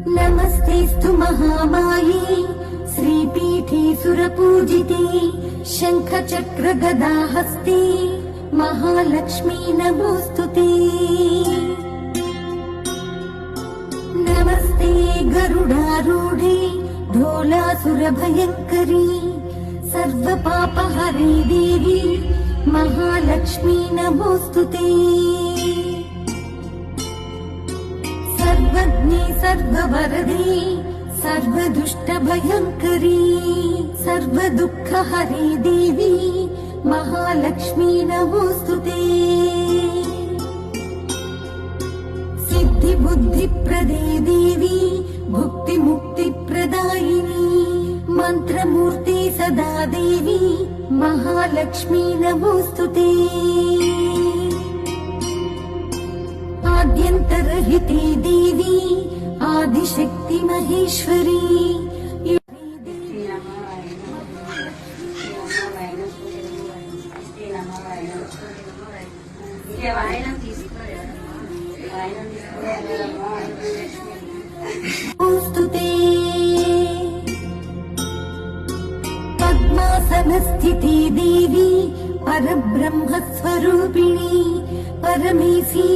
नमस्तेस्तु महामाये श्रीपीठे सुरपूजिते शंखचक्र गदाहस्ते महालक्ष्मी नमोस्तुते। नमस्ते गरुडारूढे ढोलासुरभयङ्करी सर्वपापहरे देवी महालक्ष्मी नमोस्तुते। सर्वज्ञे सर्ववरदे सर्वदुष्टभयङ्करी सर्वदुःखहरे देवी महालक्ष्मी नमोस्तुते। सिद्धिबुद्धिप्रदे देवी भुक्तिमुक्तिप्रदायिनी मंत्रमूर्ते सदा देवी महालक्ष्मी नमोस्तुते। आद्यन्तरहिते देवी आदिशक्ति महेश्वरी स्तुते। पद्मासनस्थिते देवी परब्रह्मस्वरूपिणी परमेशी